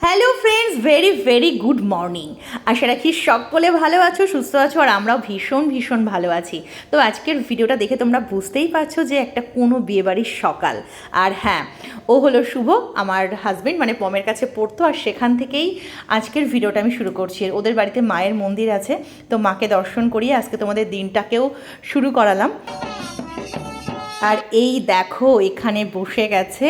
Hello friends, very very good morning. আশা রাখি সকলে ভালো আছো, সুস্থ আছো, আর আমরাও ভীষণ ভীষণ ভালো আছি। তো আজকের ভিডিওটা দেখে তোমরা বুঝতেই পারছো যে একটা কোনো বিয়েবাড়ির সকাল। আর হ্যাঁ, ও হলো শুভ, আমার হাজবেন্ড, মানে পমের কাছে পড়তো, আর সেখান থেকেই আজকের ভিডিওটা আমি শুরু করছি। ওদের বাড়িতে মায়ের মন্দির আছে, তো মাকে দর্শন করিয়ে আজকে তোমাদের দিনটাকেও শুরু করালাম। আর এই দেখো এখানে বসে গেছে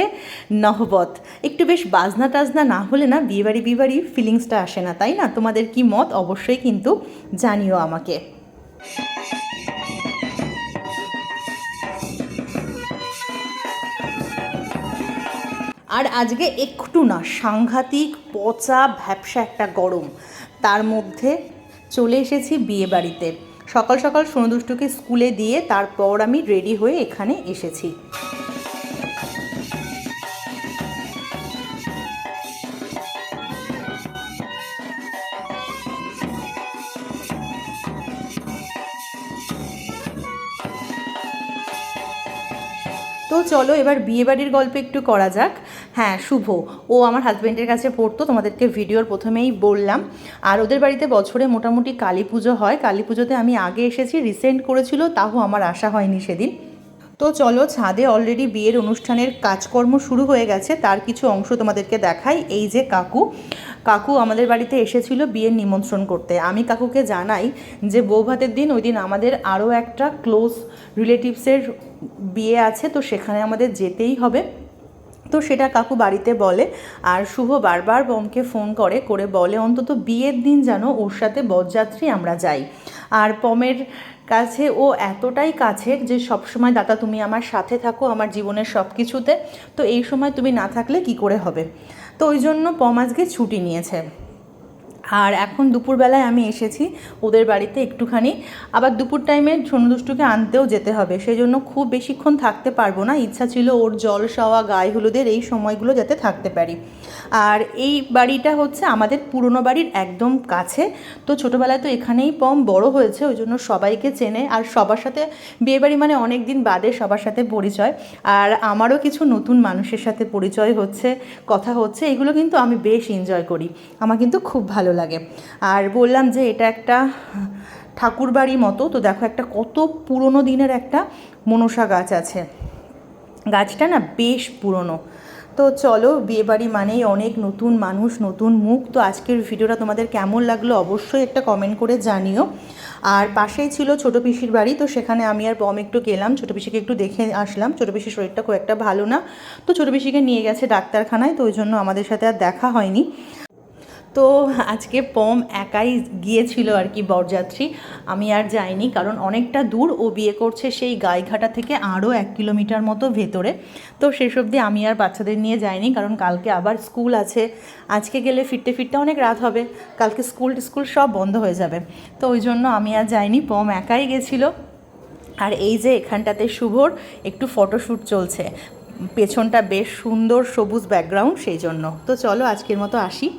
নহবত। একটু বেশ বাজনা টাজনা না হলে না বিয়েবাড়ি ফিলিংসটা আসে না, তাই না? তোমাদের কি মত অবশ্যই কিন্তু জানিও আমাকে। আর আজকে একটু না, সাংঘাতিক পচা ভ্যাপসা একটা গরম, তার মধ্যে চলে এসেছি বিয়ে বাড়িতে। সকাল সকাল সোনুদুষ্টুকে স্কুলে দিয়ে তারপর আমি রেডি হয়ে এখানে এসেছি। তো চলো এবার বিয়েবাড়ির গল্প একটু করা যাক। হ্যাঁ, শুভ ও আমার হাজব্যান্ডের কাছে পড়তো, তোমাদেরকে ভিডিওর প্রথমেই বললাম। আর ওদের বাড়িতে বছরে মোটামুটি কালী পুজো হয়। কালী পুজোতে আমি আগে এসেছি, রিসেন্ট করেছিল, তাও আমার আসা হয়নি সেদিন। তো চলো, ছাদে অলরেডি বিয়ের অনুষ্ঠানের কাজকর্ম শুরু হয়ে গেছে, তার কিছু অংশ তোমাদেরকে দেখাই। এই যে কাকু আমাদের বাড়িতে এসেছিল বিয়ের নিমন্ত্রণ করতে। আমি কাকুকে জানাই যে বৌভাতের দিন, ওই দিন আমাদের আরও একটা ক্লোজ রিলেটিভসের বিয়ে আছে, তো সেখানে আমাদের যেতেই হবে। তো সেটা কাকু বাড়িতে বলে, আর শুভ বারবার বমকে ফোন করে বলে অন্তত বিয়ের দিন যেন ওর সাথে বরযাত্রী আমরা যাই। আর পমের কাছে ও এতটাই কাছে যে সবসময় দাদা তুমি আমার সাথে থাকো আমার জীবনের সব কিছুতে, তো এই সময় তুমি না থাকলে কি করে হবে। তো ওই জন্য পম আজকে ছুটি নিয়েছে। আর এখন দুপুরবেলায় আমি এসেছি ওদের বাড়িতে একটুখানি, আবার দুপুর টাইমে সোনুদুষ্টুকে আনতেও যেতে হবে, সেই জন্য খুব বেশিক্ষণ থাকতে পারবো না। ইচ্ছা ছিল ওর জলসাওয়া গায়ে হলুদের এই সময়গুলো যাতে থাকতে পারি। আর এই বাড়িটা হচ্ছে আমাদের পুরনো বাড়ির একদম কাছে। তো ছোটোবেলায় তো এখানেই পম বড় হয়েছে, ওই জন্য সবাইকে চেনে, আর সবার সাথে বিয়েবাড়ি মানে অনেক দিন বাদে সবার সাথে পরিচয়। আর আমারও কিছু নতুন মানুষের সাথে পরিচয় হচ্ছে, কথা হচ্ছে, এগুলো কিন্তু আমি বেশ এনজয় করি, আমার কিন্তু খুব ভালো লাগে। আর বললাম যে এটা একটা ঠাকুর বাড়ি মতো, তো দেখো একটা কত পুরনো দিনের একটা মনসা গাছ আছে, গাছটা না বেশ পুরনো। তো চলো, বিয়েবাড়ি মানেই অনেক নতুন মানুষ, নতুন মুখ। তো আজকের ভিডিওটা তোমাদের কেমন লাগলো অবশ্যই একটা কমেন্ট করে জানিও। আর পাশেই ছিল ছোটো পিসির বাড়ি, তো সেখানে আমি আর বম একটু গেলাম, ছোটো পিসিকে একটু দেখে আসলাম। ছোটো পিসির শরীরটা খুব একটা ভালো না, তো ছোটো পিসিকে নিয়ে গেছে ডাক্তারখানায়, তো ওই জন্য আমাদের সাথে আর দেখা হয়নি। তো আজকে পম একাই গিয়েছিল আর কি বরযাত্রী, আমি আর যাইনি, কারণ অনেকটা দূর। ও বিয়ে করছে সেই গাইঘাটা থেকে আরও 1 কিলোমিটার মতো ভেতরে। তো সেসব দিয়ে আমি আর বাচ্চাদের নিয়ে যাইনি, কারণ কালকে আবার স্কুল আছে। আজকে গেলে ফিরতে ফিরতে অনেক রাত হবে, কালকে স্কুল সব বন্ধ হয়ে যাবে। তো ওই জন্য আমি আর যাইনি, পম একাই গেছিলো। আর এই যে এখানটাতে শুভর একটু ফটোশ্যুট চলছে, পেছনটা বেশ সুন্দর সবুজ ব্যাকগ্রাউন্ড, সেই জন্য। তো চলো আজকের মতো আসি।